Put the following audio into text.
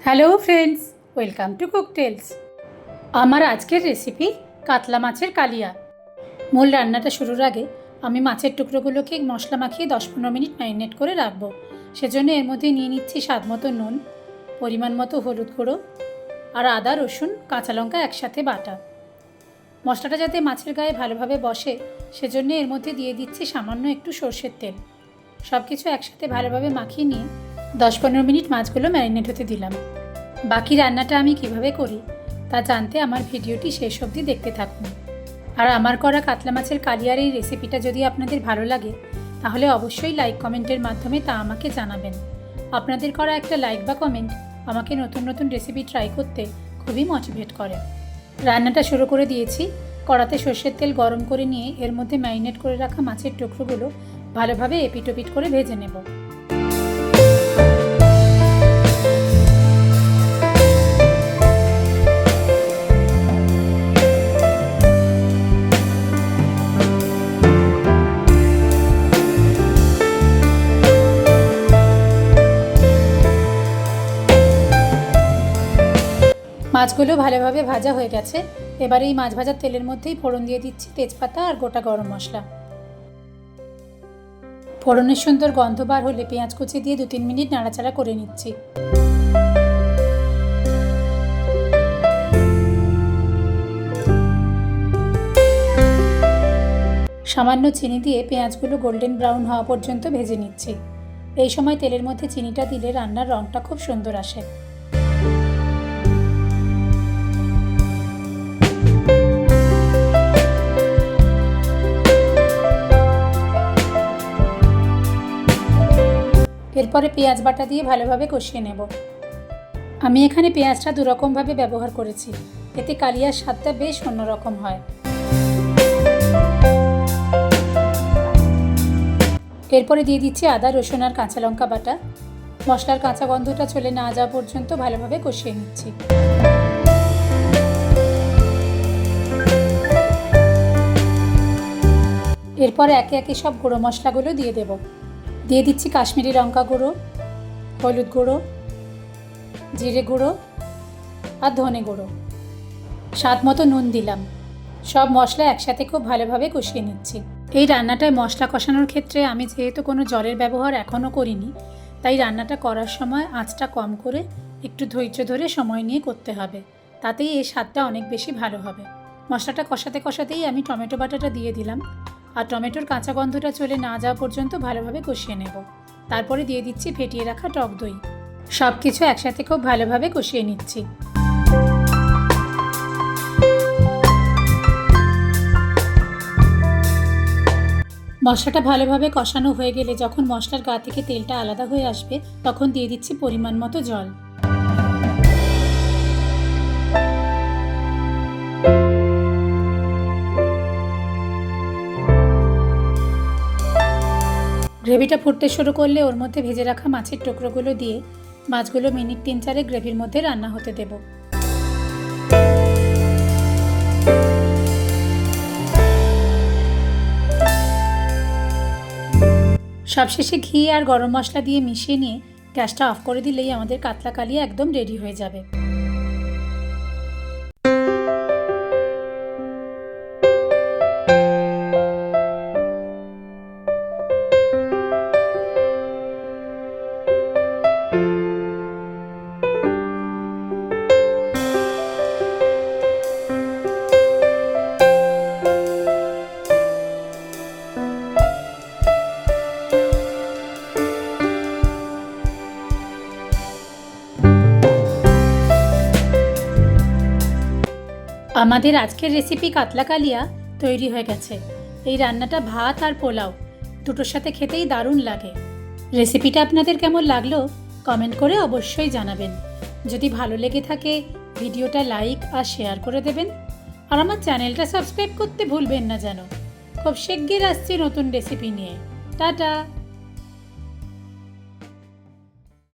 Hello friends, welcome to Cooktales. আমার আজকের recipe কাতলা মাছের কালিয়া। মূল রান্নাটা শুরুর আগে আমি মাছের টুকরোগুলোকে মশলা মাখিয়ে 10-15 মিনিট ম্যারিনেট করে রাখবো। সেজন্য এর মধ্যে নিয়ে নিচ্ছি স্বাদ মতো নুন, পরিমাণ মতো হলুদ গুঁড়ো আর আদা, রসুন, কাঁচা লঙ্কা একসাথে বাটা। মশলাটা যাতে মাছের গায়ে ভালোভাবে বসে সেজন্য এর মধ্যে দিয়ে দিচ্ছি সামান্য একটু সর্ষের তেল। সব কিছু একসাথে ভালোভাবে মাখিয়ে নিয়ে 10-15 মিনিট মাছগুলো ম্যারিনেট হতে দিলাম। বাকি রান্নাটা আমি কিভাবে করি তা জানতে আমার ভিডিওটি শেষ অবধি দেখতে থাকুন। আর আমার করা কাতলা মাছের কালিয়ার এই রেসিপিটা যদি আপনাদের ভালো লাগে তাহলে অবশ্যই লাইক কমেন্টের মাধ্যমে তা আমাকে জানাবেন। আপনাদের করা একটা লাইক বা কমেন্ট আমাকে নতুন নতুন রেসিপি ট্রাই করতে খুবই মোটিভেট করে। রান্নাটা শুরু করে দিয়েছি। কড়াতে সর্ষের তেল গরম করে নিয়ে এর মধ্যে ম্যারিনেট করে রাখা মাছের টুকরোগুলো ভালোভাবে এপিট ওপিট করে ভেজে নেব। মাছগুলো ভালোভাবে ভাজা হয়ে গেছে। এবার এই মাছ ভাজার তেলের মধ্যেই ফোড়ন দিয়ে দিচ্ছি তেজপাতা আর গোটা গরম মশলা। ফোড়নের সুন্দর গন্ধ বার হলে পেঁয়াজ কুচি দিয়ে 2-3 মিনিট নাড়াচাড়া করে নিচ্ছি। সামান্য চিনি দিয়ে পেঁয়াজগুলো গোল্ডেন ব্রাউন হওয়া পর্যন্ত ভেজে নিচ্ছি। এই সময় তেলের মধ্যে চিনিটা দিলে রান্নার রঙটা খুব সুন্দর আসে। এরপরে পেঁয়াজ বাটা দিয়ে ভালোভাবে কষিয়ে নেব। আমি এখানে পেঁয়াজটা দুরকমভাবে ব্যবহার করেছি, এতে কালিয়ার স্বাদটা বেশ অন্যরকম হয়। এরপরে দিয়ে দিচ্ছি আদা, রসুন আর কাঁচা লঙ্কা বাটা। মশলার কাঁচা গন্ধটা চলে না যাওয়া পর্যন্ত ভালোভাবে কষিয়ে নিচ্ছি। এরপর একে একে সব গুঁড়ো মশলাগুলো দিয়ে দেব। দিয়ে দিচ্ছি কাশ্মীরি লঙ্কা গুঁড়ো, হলুদ গুঁড়ো, জিরে গুঁড়ো আর ধনে গুঁড়ো। স্বাদ মতো নুন দিলাম। সব মশলা একসাথে খুব ভালোভাবে কষিয়ে নিচ্ছি। এই রান্নাটায় মশলা কষানোর ক্ষেত্রে আমি যেহেতু কোনো জলের ব্যবহার এখনও করিনি, তাই রান্নাটা করার সময় আঁচটা কম করে একটু ধৈর্য ধরে সময় নিয়ে করতে হবে। তাতেই এই স্বাদটা অনেক বেশি ভালো হবে। মশলাটা কষাতে কষাতেই আমি টমেটো বাটাটা দিয়ে দিলাম আর টমেটোর কাঁচা গন্ধটা চলে না যাওয়া পর্যন্ত ভালোভাবে কষিয়ে নেব। তারপরে দিয়ে দিচ্ছি ফেটিয়ে রাখা টক দই। সব কিছু একসাথে খুব ভালোভাবে কষিয়ে নিচ্ছি। মশলাটা ভালোভাবে কষানো হয়ে গেলে যখন মশলার গা থেকে তেলটা আলাদা হয়ে আসবে তখন দিয়ে দিচ্ছি পরিমাণ মতো জল। গ্রেভিটা ফুটতে শুরু করলে ওর মধ্যে ভেজে রাখা মাছের টুকরোগুলো দিয়ে মাছগুলো মিনিট 3-4 গ্রেভির মধ্যে রান্না হতে দেব। সবশেষে ঘি আর গরম মশলা দিয়ে মিশিয়ে নিয়ে গ্যাসটা অফ করে দিলেই আমাদের কাতলা কালিয়া একদম রেডি হয়ে যাবে। আমাদের আজকের রেসিপি কাতলা কালিয়া তৈরি হয়ে গেছে। এই রান্নাটা ভাত আর পোলাও দুটোর সাথে খেতেই দারুণ লাগে। রেসিপিটা আপনাদের কেমন লাগলো কমেন্ট করে অবশ্যই জানাবেন। যদি ভালো লেগে থাকে ভিডিওটা লাইক আর শেয়ার করে দেবেন আর আমার চ্যানেলটা সাবস্ক্রাইব করতে ভুলবেন না যেন। খুব শিগগির আসছি নতুন রেসিপি নিয়ে। টাটা।